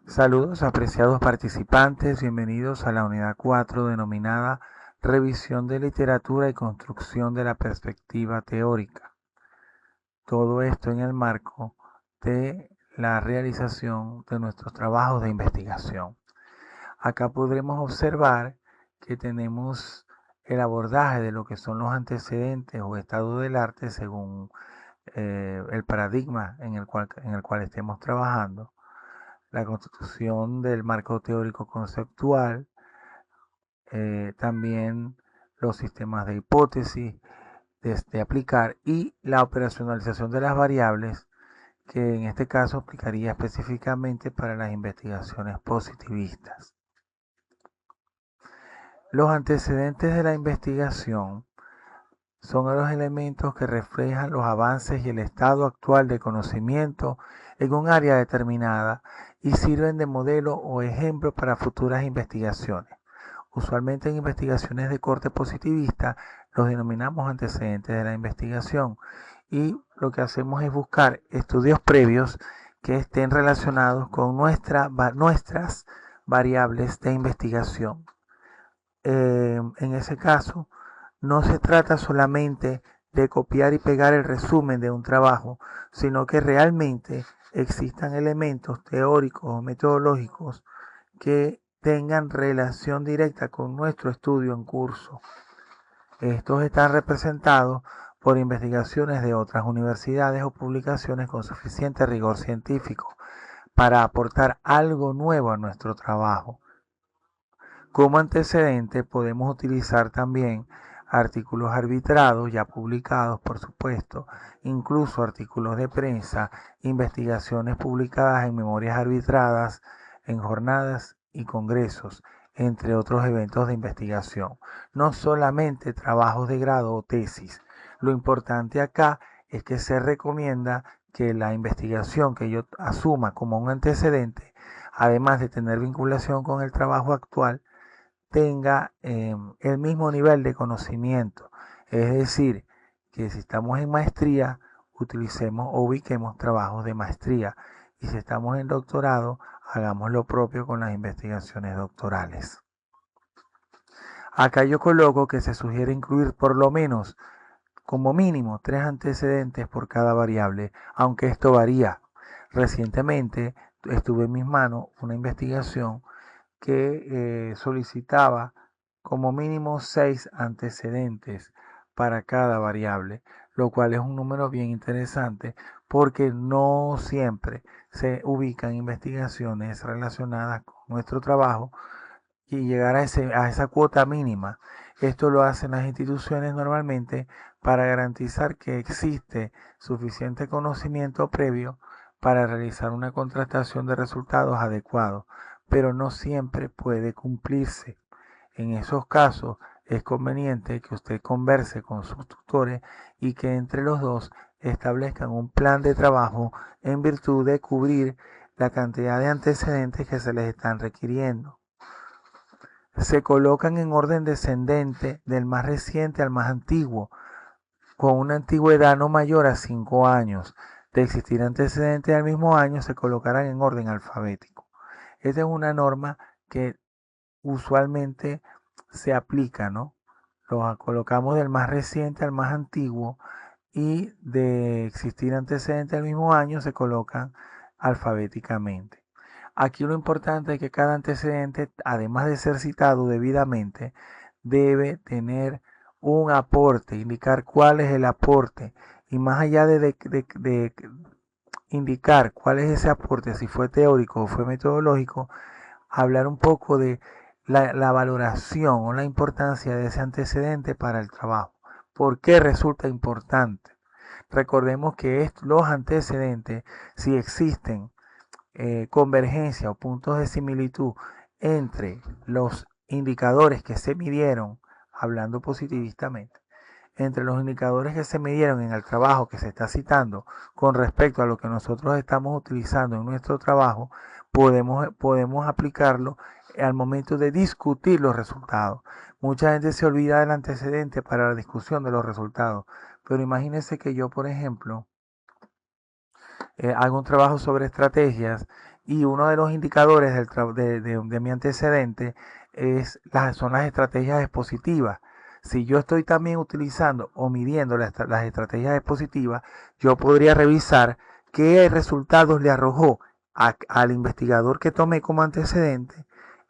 Saludos apreciados participantes, bienvenidos a la unidad 4 denominada Revisión de Literatura y Construcción de la Perspectiva Teórica. Todo esto en el marco de la realización de nuestros trabajos de investigación. Acá podremos observar que tenemos el abordaje de lo que son los antecedentes o estado del arte según el paradigma en el cual estemos trabajando, la constitución del marco teórico conceptual, también los sistemas de hipótesis de aplicar y la operacionalización de las variables, que en este caso aplicaría específicamente para las investigaciones positivistas. Los antecedentes de la investigación son los elementos que reflejan los avances y el estado actual de conocimiento en un área determinada y sirven de modelo o ejemplo para futuras investigaciones. Usualmente en investigaciones de corte positivista los denominamos antecedentes de la investigación y lo que hacemos es buscar estudios previos que estén relacionados con nuestras variables de investigación. En ese caso, no se trata solamente de copiar y pegar el resumen de un trabajo, sino que realmente existan elementos teóricos o metodológicos que tengan relación directa con nuestro estudio en curso. Estos están representados por investigaciones de otras universidades o publicaciones con suficiente rigor científico para aportar algo nuevo a nuestro trabajo. Como antecedente podemos utilizar también artículos arbitrados, ya publicados por supuesto, incluso artículos de prensa, investigaciones publicadas en memorias arbitradas, en jornadas y congresos, entre otros eventos de investigación. No solamente trabajos de grado o tesis. Lo importante acá es que se recomienda que la investigación que yo asuma como un antecedente, además de tener vinculación con el trabajo actual, tenga el mismo nivel de conocimiento. Es decir, que si estamos en maestría, utilicemos o ubiquemos trabajos de maestría. Y si estamos en doctorado, hagamos lo propio con las investigaciones doctorales. Acá yo coloco que se sugiere incluir por lo menos, como mínimo, 3 antecedentes por cada variable, aunque esto varía. Recientemente estuve en mis manos una investigación que solicitaba como mínimo 6 antecedentes para cada variable, lo cual es un número bien interesante porque no siempre se ubican investigaciones relacionadas con nuestro trabajo y llegar a esa cuota mínima. Esto lo hacen las instituciones normalmente para garantizar que existe suficiente conocimiento previo para realizar una contrastación de resultados adecuados, pero no siempre puede cumplirse. En esos casos es conveniente que usted converse con sus tutores y que entre los dos establezcan un plan de trabajo en virtud de cubrir la cantidad de antecedentes que se les están requiriendo. Se colocan en orden descendente del más reciente al más antiguo, con una antigüedad no mayor a 5 años. De existir antecedentes del mismo año, se colocarán en orden alfabético. Esta es una norma que usualmente se aplica, ¿no? Lo colocamos del más reciente al más antiguo y de existir antecedentes del mismo año se colocan alfabéticamente. Aquí lo importante es que cada antecedente, además de ser citado debidamente, debe tener un aporte, indicar cuál es el aporte. Y más allá de indicar cuál es ese aporte, si fue teórico o fue metodológico, hablar un poco de la valoración o la importancia de ese antecedente para el trabajo. ¿Por qué resulta importante? Recordemos que los antecedentes, si existen convergencia o puntos de similitud entre los indicadores que se midieron, hablando positivistamente, entre los indicadores que se midieron en el trabajo que se está citando con respecto a lo que nosotros estamos utilizando en nuestro trabajo, podemos aplicarlo al momento de discutir los resultados. Mucha gente se olvida del antecedente para la discusión de los resultados, pero imagínense que yo, por ejemplo, hago un trabajo sobre estrategias Y uno de los indicadores de mi antecedente son las estrategias expositivas. Si yo estoy también utilizando o midiendo las estrategias expositivas, yo podría revisar qué resultados le arrojó al investigador que tomé como antecedente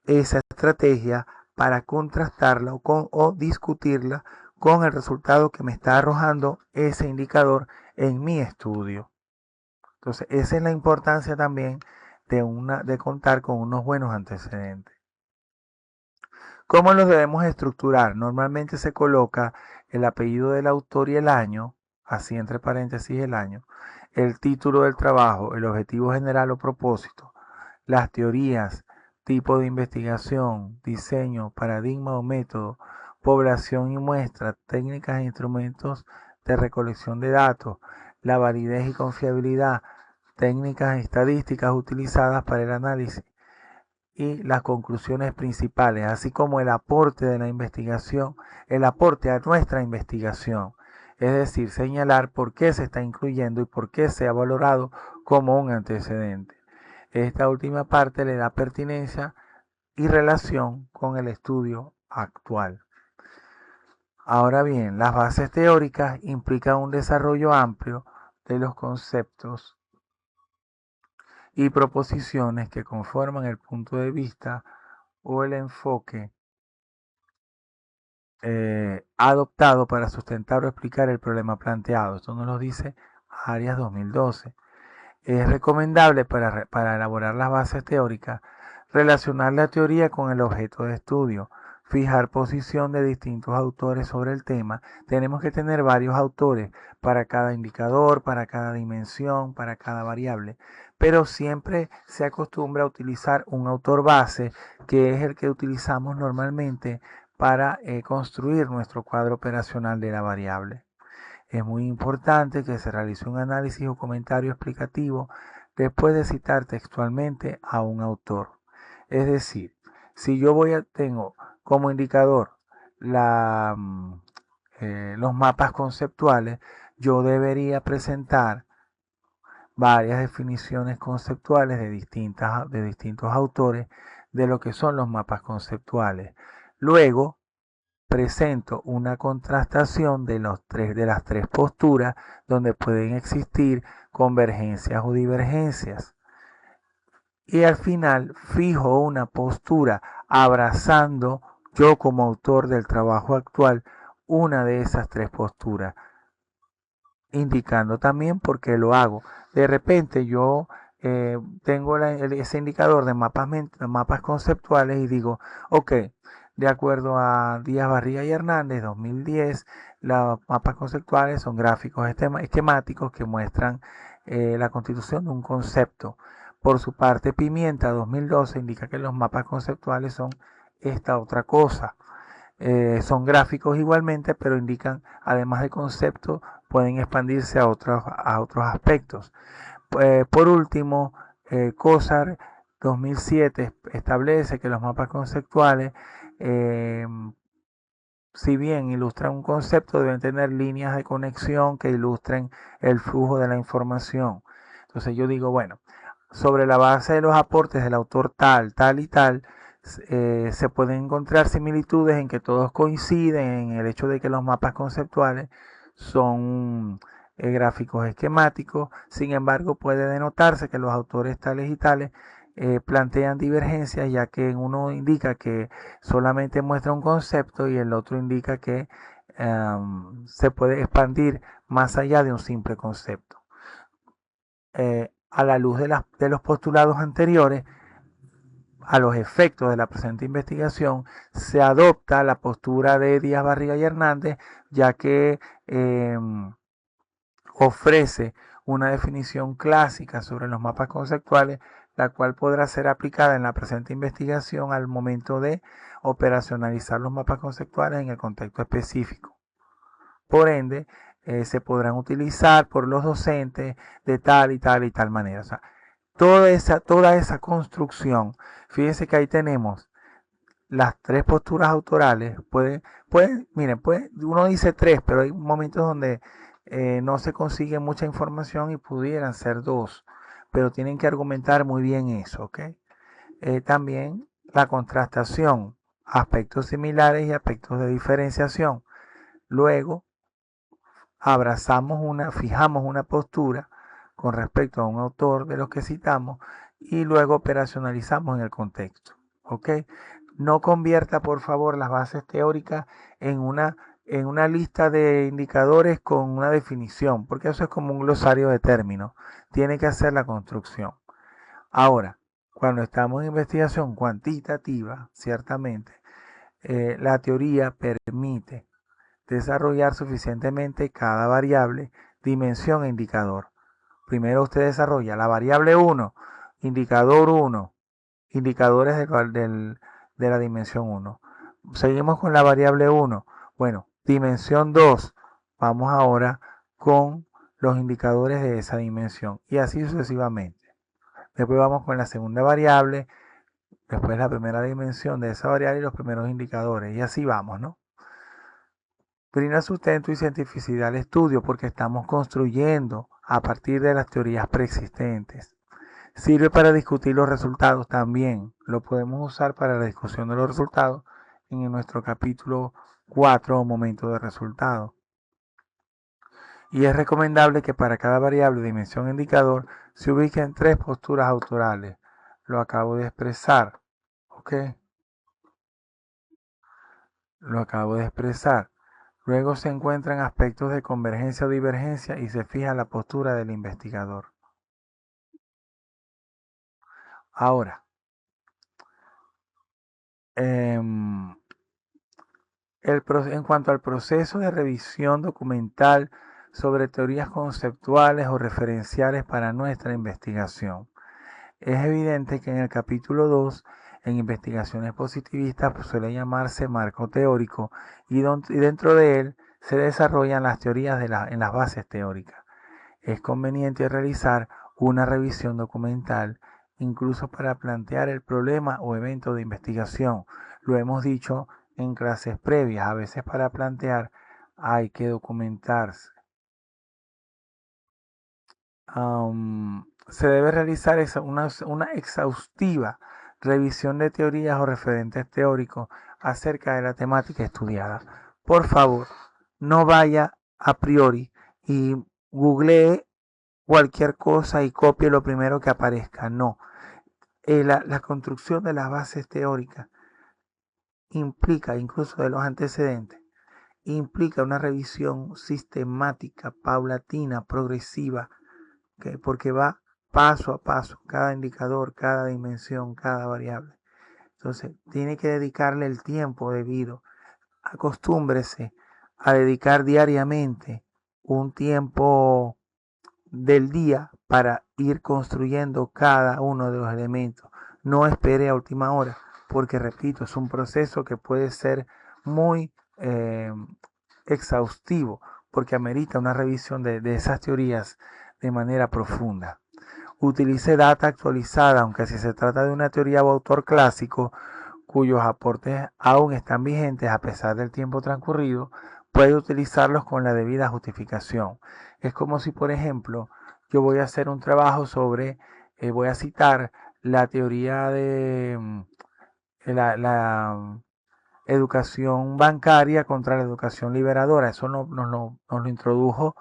esa estrategia para contrastarla o discutirla con el resultado que me está arrojando ese indicador en mi estudio. Entonces, esa es la importancia también de contar con unos buenos antecedentes. ¿Cómo los debemos estructurar? Normalmente se coloca el apellido del autor y el año, así entre paréntesis el año, el título del trabajo, el objetivo general o propósito, las teorías, tipo de investigación, diseño, paradigma o método, población y muestra, técnicas e instrumentos de recolección de datos, la validez y confiabilidad, técnicas estadísticas utilizadas para el análisis y las conclusiones principales, así como el aporte de la investigación, el aporte a nuestra investigación, es decir, señalar por qué se está incluyendo y por qué se ha valorado como un antecedente. Esta última parte le da pertinencia y relación con el estudio actual. Ahora bien, las bases teóricas implican un desarrollo amplio de los conceptos y proposiciones que conforman el punto de vista o el enfoque adoptado para sustentar o explicar el problema planteado. Esto nos lo dice Arias 2012. Es recomendable para elaborar las bases teóricas relacionar la teoría con el objeto de estudio, fijar posición de distintos autores sobre el tema. Tenemos que tener varios autores para cada indicador, para cada dimensión, para cada variable, pero siempre se acostumbra a utilizar un autor base, que es el que utilizamos normalmente para construir nuestro cuadro operacional de la variable. Es muy importante que se realice un análisis o comentario explicativo después de citar textualmente a un autor. Es decir, si yo tengo como indicador los mapas conceptuales, yo debería presentar varias definiciones conceptuales de distintos autores de lo que son los mapas conceptuales. Luego, presento una contrastación de las tres posturas donde pueden existir convergencias o divergencias. Y al final fijo una postura abrazando yo como autor del trabajo actual una de esas tres posturas, indicando también por qué lo hago. De repente yo tengo ese indicador de mapas conceptuales y digo, ok, de acuerdo a Díaz Barriga y Hernández 2010, los mapas conceptuales son gráficos esquemáticos que muestran la constitución de un concepto. Por su parte, Pimienta 2012 indica que los mapas conceptuales son esta otra cosa. Son gráficos igualmente, pero indican, además de conceptos, pueden expandirse a otros aspectos. Por último, COSAR 2007 establece que los mapas conceptuales, si bien ilustran un concepto, deben tener líneas de conexión que ilustren el flujo de la información. Entonces yo digo, bueno, sobre la base de los aportes del autor tal y tal, se pueden encontrar similitudes en que todos coinciden en el hecho de que los mapas conceptuales son gráficos esquemáticos. Sin embargo, puede denotarse que los autores tales y tales plantean divergencias, ya que uno indica que solamente muestra un concepto y el otro indica que se puede expandir más allá de un simple concepto. A la luz de los postulados anteriores, a los efectos de la presente investigación, se adopta la postura de Díaz Barriga y Hernández, ya que ofrece una definición clásica sobre los mapas conceptuales, la cual podrá ser aplicada en la presente investigación al momento de operacionalizar los mapas conceptuales en el contexto específico. Por ende, se podrán utilizar por los docentes de tal y tal manera. O sea, toda esa construcción, fíjense que ahí tenemos las tres posturas autorales. Miren, uno dice tres, pero hay momentos donde no se consigue mucha información y pudieran ser dos. pero tienen que argumentar muy bien eso, ¿ok? También la contrastación, aspectos similares y aspectos de diferenciación. Luego, fijamos una postura con respecto a un autor de los que citamos y luego operacionalizamos en el contexto, ¿ok? No convierta, por favor, las bases teóricas en una lista de indicadores con una definición, porque eso es como un glosario de términos. Tiene que hacer la construcción. Ahora, cuando estamos en investigación cuantitativa, ciertamente, la teoría permite desarrollar suficientemente cada variable, dimensión e indicador. Primero usted desarrolla la variable 1, indicador 1, indicadores de la dimensión 1. Seguimos con la variable 1. Bueno, dimensión 2. Vamos ahora con los indicadores de esa dimensión y así sucesivamente. Después vamos con la segunda variable, después la primera dimensión de esa variable y los primeros indicadores y así vamos, ¿no? Brinda sustento y cientificidad al estudio porque estamos construyendo a partir de las teorías preexistentes. Sirve para discutir los resultados también. Lo podemos usar para la discusión de los resultados en nuestro capítulo 4 o momento de resultado. Y es recomendable que para cada variable, dimensión e indicador se ubiquen 3 posturas autorales. Lo acabo de expresar. ¿Ok? Lo acabo de expresar. Luego se encuentran aspectos de convergencia o divergencia y se fija la postura del investigador. Ahora, en cuanto al proceso de revisión documental sobre teorías conceptuales o referenciales para nuestra investigación, es evidente que en el capítulo 2, en investigaciones positivistas, suele llamarse marco teórico y dentro de él se desarrollan las teorías en las bases teóricas. Es conveniente realizar una revisión documental incluso para plantear el problema o evento de investigación. Lo hemos dicho en clases previas, a veces para plantear hay que documentarse. Se debe realizar una exhaustiva revisión de teorías o referentes teóricos acerca de la temática estudiada. Por favor, no vaya a priori y googlee cualquier cosa y copie lo primero que aparezca. No. La construcción de las bases teóricas implica, incluso de los antecedentes, implica una revisión sistemática, paulatina, progresiva, porque va paso a paso, cada indicador, cada dimensión, cada variable. Entonces, tiene que dedicarle el tiempo debido. Acostúmbrese a dedicar diariamente un tiempo del día para ir construyendo cada uno de los elementos. No espere a última hora, porque repito, es un proceso que puede ser muy exhaustivo, porque amerita una revisión de esas teorías de manera profunda. Utilice data actualizada, aunque si se trata de una teoría o autor clásico, cuyos aportes aún están vigentes a pesar del tiempo transcurrido, puede utilizarlos con la debida justificación. Es como si, por ejemplo, yo voy a hacer un trabajo sobre, voy a citar la teoría de la educación bancaria contra la educación liberadora. Eso nos lo introdujo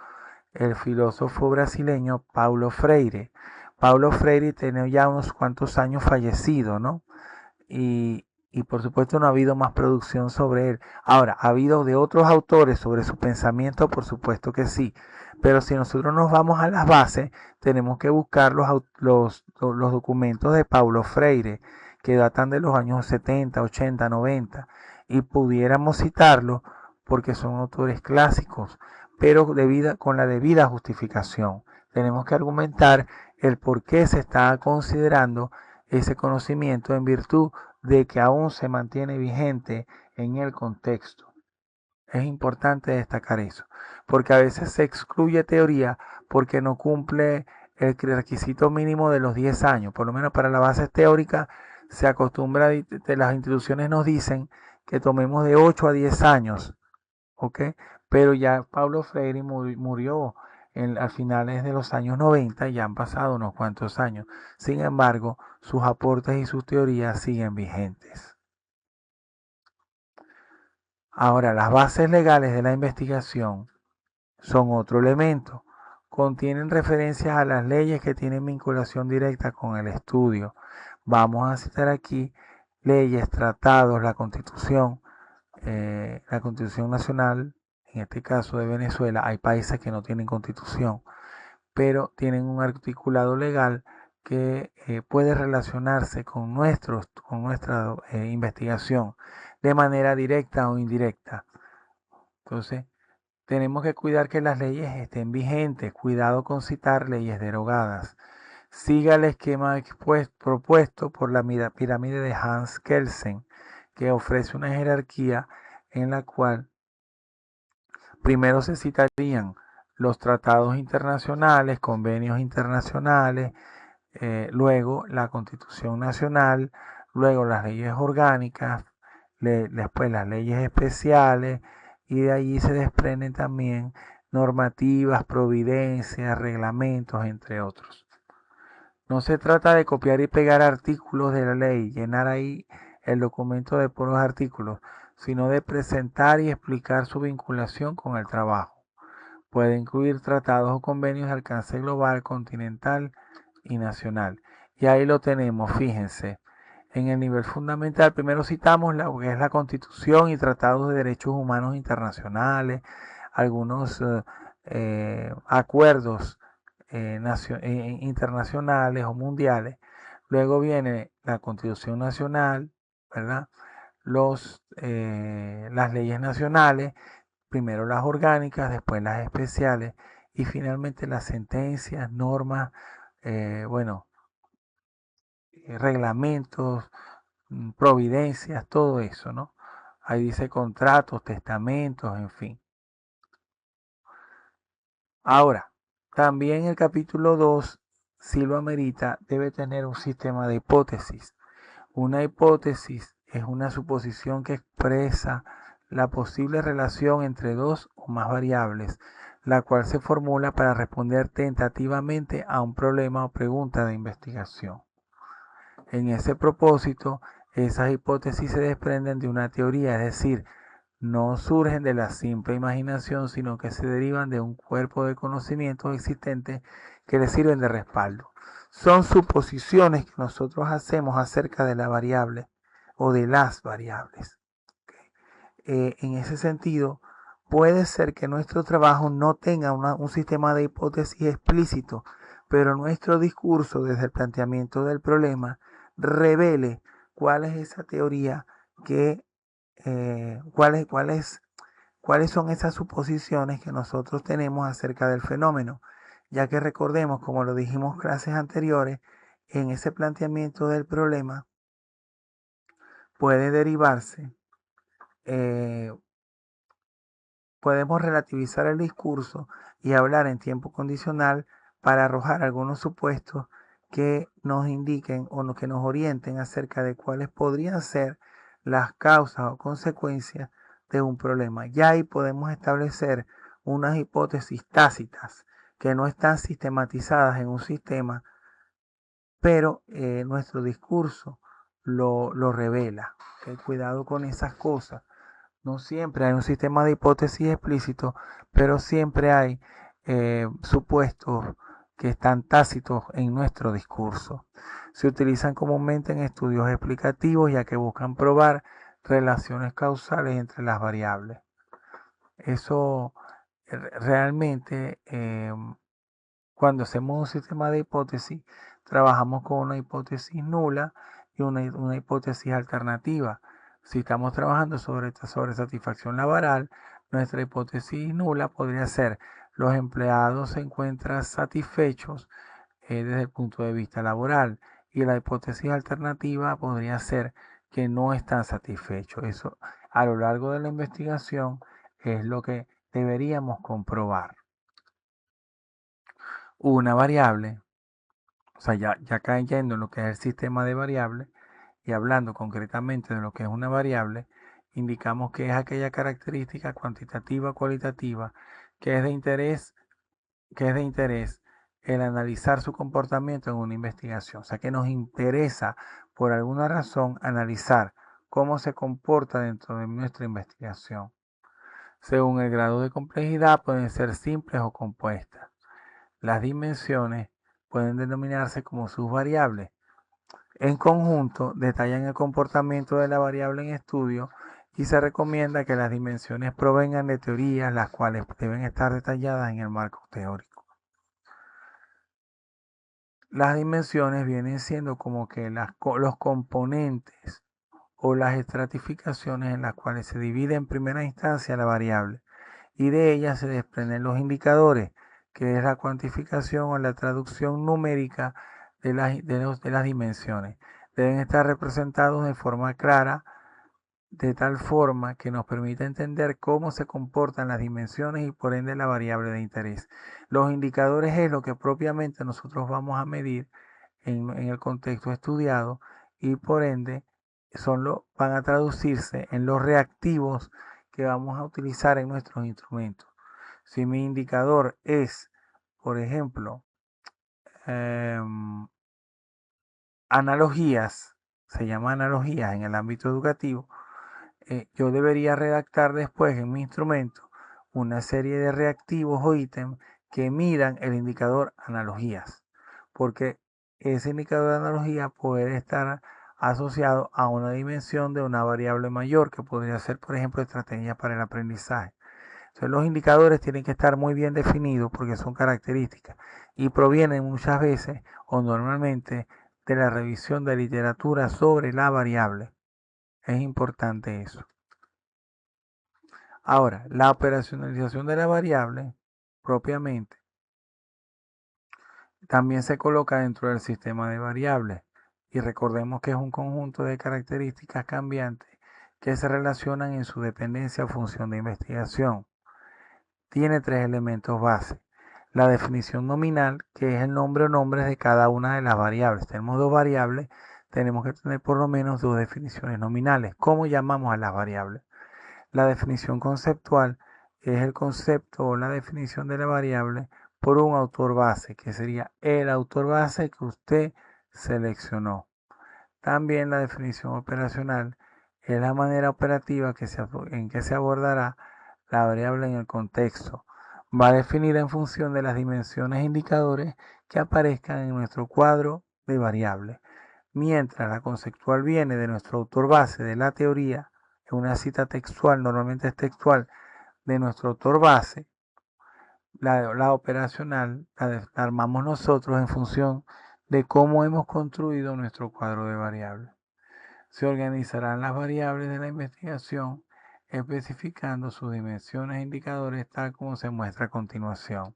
el filósofo brasileño Paulo Freire. Paulo Freire tiene ya unos cuantos años fallecido, ¿no? Y por supuesto no ha habido más producción sobre él. Ahora, ¿ha habido de otros autores sobre su pensamiento? Por supuesto que sí. Pero si nosotros nos vamos a las bases, tenemos que buscar los documentos de Paulo Freire, que datan de los años 70, 80, 90, y pudiéramos citarlos porque son autores clásicos, pero con la debida justificación. Tenemos que argumentar el por qué se está considerando ese conocimiento en virtud de que aún se mantiene vigente en el contexto. Es importante destacar eso, porque a veces se excluye teoría porque no cumple el requisito mínimo de los 10 años. Por lo menos para la base teórica se acostumbra, las instituciones nos dicen que tomemos de 8 a 10 años, ¿ok? Pero ya Paulo Freire murió a finales de los años 90, ya han pasado unos cuantos años. Sin embargo, sus aportes y sus teorías siguen vigentes. Ahora, las bases legales de la investigación son otro elemento. Contienen referencias a las leyes que tienen vinculación directa con el estudio. Vamos a citar aquí leyes, tratados, la Constitución Nacional, en este caso de Venezuela. Hay países que no tienen constitución, pero tienen un articulado legal que puede relacionarse con nuestra investigación de manera directa o indirecta. Entonces, tenemos que cuidar que las leyes estén vigentes. Cuidado con citar leyes derogadas. Siga el esquema propuesto por la pirámide de Hans Kelsen, que ofrece una jerarquía en la cual primero se citarían los tratados internacionales, convenios internacionales, luego la Constitución Nacional, luego las leyes orgánicas, después las leyes especiales, y de allí se desprenden también normativas, providencias, reglamentos, entre otros. No se trata de copiar y pegar artículos de la ley, llenar ahí el documento de puros artículos, sino de presentar y explicar su vinculación con el trabajo. Puede incluir tratados o convenios de alcance global, continental y nacional. Y ahí lo tenemos, fíjense. En el nivel fundamental, primero citamos lo que es la Constitución y tratados de derechos humanos internacionales, algunos acuerdos internacionales o mundiales. Luego viene la Constitución Nacional, ¿verdad? Las leyes nacionales, primero las orgánicas, después las especiales y finalmente las sentencias, normas, bueno, reglamentos, providencias, todo eso, ¿no? Ahí dice contratos, testamentos, en fin. Ahora, también el capítulo 2, si lo amerita, debe tener un sistema de hipótesis. Una hipótesis es una suposición que expresa la posible relación entre dos o más variables, la cual se formula para responder tentativamente a un problema o pregunta de investigación. En ese propósito, esas hipótesis se desprenden de una teoría, es decir, no surgen de la simple imaginación, sino que se derivan de un cuerpo de conocimientos existentes que les sirven de respaldo. Son suposiciones que nosotros hacemos acerca de la variable o de las variables. En ese sentido, puede ser que nuestro trabajo no tenga un sistema de hipótesis explícito, pero nuestro discurso desde el planteamiento del problema revele cuál es esa teoría cuáles son esas suposiciones que nosotros tenemos acerca del fenómeno, ya que recordemos, como lo dijimos en clases anteriores, en ese planteamiento del problema puede derivarse, podemos relativizar el discurso y hablar en tiempo condicional para arrojar algunos supuestos que nos indiquen o que nos orienten acerca de cuáles podrían ser las causas o consecuencias de un problema. Ya ahí podemos establecer unas hipótesis tácitas que no están sistematizadas en un sistema, pero nuestro discurso lo revela. ¿Okay? Cuidado con esas cosas. No siempre hay un sistema de hipótesis explícito, pero siempre hay supuestos que están tácitos en nuestro discurso. Se utilizan comúnmente en estudios explicativos ya que buscan probar relaciones causales entre las variables. Eso realmente, cuando hacemos un sistema de hipótesis, trabajamos con una hipótesis nula y una hipótesis alternativa. Si estamos trabajando sobre satisfacción laboral, nuestra hipótesis nula podría ser: los empleados se encuentran satisfechos desde el punto de vista laboral, y la hipótesis alternativa podría ser que no están satisfechos. Eso a lo largo de la investigación es lo que deberíamos comprobar. Una variable, o sea, ya cayendo en lo que es el sistema de variables y hablando concretamente de lo que es una variable, indicamos que es aquella característica cuantitativa o cualitativa que es de interés que es de interés el analizar su comportamiento en una investigación. O sea, que nos interesa por alguna razón analizar cómo se comporta dentro de nuestra investigación. Según el grado de complejidad pueden ser simples o compuestas. Las dimensiones pueden denominarse como sus variables. En conjunto, detallan el comportamiento de la variable en estudio y se recomienda que las dimensiones provengan de teorías las cuales deben estar detalladas en el marco teórico. Las dimensiones vienen siendo como que los componentes o las estratificaciones en las cuales se divide en primera instancia la variable y de ellas se desprenden los indicadores, que es la cuantificación o la traducción numérica de las dimensiones. Deben estar representados de forma clara, de tal forma que nos permita entender cómo se comportan las dimensiones y por ende la variable de interés. Los indicadores es lo que propiamente nosotros vamos a medir en el contexto estudiado y por ende van a traducirse en los reactivos que vamos a utilizar en nuestros instrumentos. Si mi indicador es, por ejemplo, analogías, se llama analogías en el ámbito educativo, yo debería redactar después en mi instrumento una serie de reactivos o ítems que midan el indicador analogías, porque ese indicador de analogía puede estar asociado a una dimensión de una variable mayor, que podría ser, por ejemplo, estrategia para el aprendizaje. Entonces, los indicadores tienen que estar muy bien definidos porque son características y provienen muchas veces o normalmente de la revisión de literatura sobre la variable. Es importante eso. Ahora, la operacionalización de la variable propiamente también se coloca dentro del sistema de variables y recordemos que es un conjunto de características cambiantes que se relacionan en su dependencia o función de investigación. Tiene tres elementos base. La definición nominal, que es el nombre o nombres de cada una de las variables. Tenemos dos variables, tenemos que tener por lo menos dos definiciones nominales. ¿Cómo llamamos a las variables? La definición conceptual es el concepto o la definición de la variable por un autor base, que sería el autor base que usted seleccionó. También la definición operacional es la manera operativa en que se abordará la variable en el contexto. Va a definir en función de las dimensiones e indicadores que aparezcan en nuestro cuadro de variables. Mientras la conceptual viene de nuestro autor base de la teoría, en una cita textual, normalmente es textual, de nuestro autor base, la operacional la armamos nosotros en función de cómo hemos construido nuestro cuadro de variables. Se organizarán las variables de la investigación especificando sus dimensiones e indicadores tal como se muestra a continuación.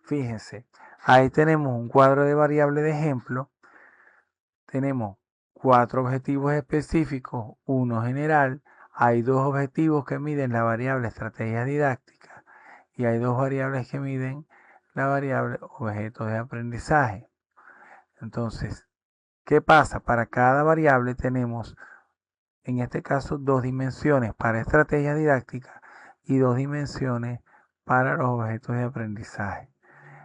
Fíjense, ahí tenemos un cuadro de variables de ejemplo. Tenemos 4 objetivos específicos, uno general. Hay 2 objetivos que miden la variable estrategia didáctica y hay 2 variables que miden la variable objetos de aprendizaje. Entonces, ¿qué pasa? Para cada variable tenemos, en este caso, 2 dimensiones para estrategia didáctica y 2 dimensiones para los objetos de aprendizaje.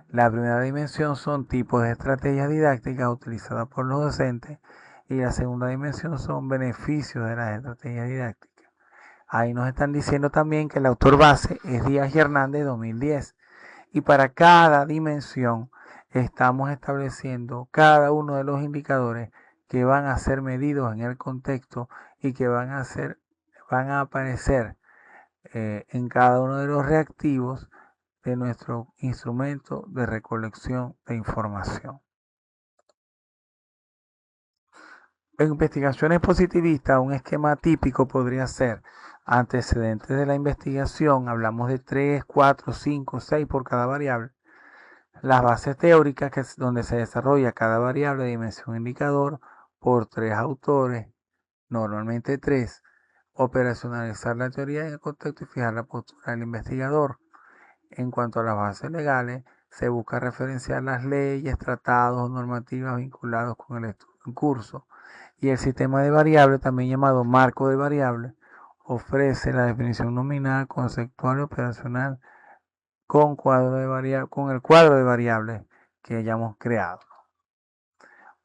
La primera dimensión son tipos de estrategias didácticas utilizadas por los docentes y la segunda dimensión son beneficios de las estrategias didácticas. Ahí nos están diciendo también que el autor base es Díaz y Hernández 2010 y para cada dimensión estamos estableciendo cada uno de los indicadores que van a ser medidos en el contexto y que van a aparecer en cada uno de los reactivos de nuestro instrumento de recolección de información. En investigaciones positivistas, un esquema típico podría ser antecedentes de la investigación, hablamos de 3, 4, 5, 6 por cada variable. Las bases teóricas, que es donde se desarrolla cada variable de dimensión indicador por 3 autores, normalmente 3. Operacionalizar la teoría en el contexto y fijar la postura del investigador. En cuanto a las bases legales, se busca referenciar las leyes, tratados o normativas vinculados con el estudio en curso. Y el sistema de variables, también llamado marco de variables, ofrece la definición nominal, conceptual y operacional con el cuadro de variables que hayamos creado.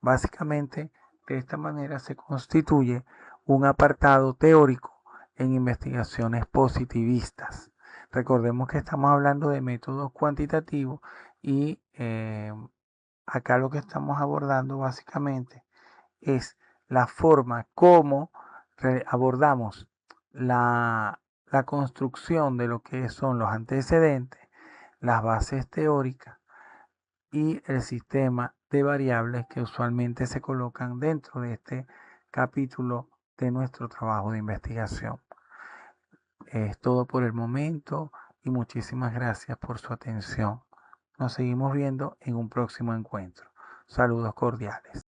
Básicamente, de esta manera se constituye un apartado teórico en investigaciones positivistas. Recordemos que estamos hablando de métodos cuantitativos y acá lo que estamos abordando básicamente es la forma como abordamos la construcción de lo que son los antecedentes, las bases teóricas y el sistema de variables que usualmente se colocan dentro de este capítulo de nuestro trabajo de investigación. Es todo por el momento y muchísimas gracias por su atención. Nos seguimos viendo en un próximo encuentro. Saludos cordiales.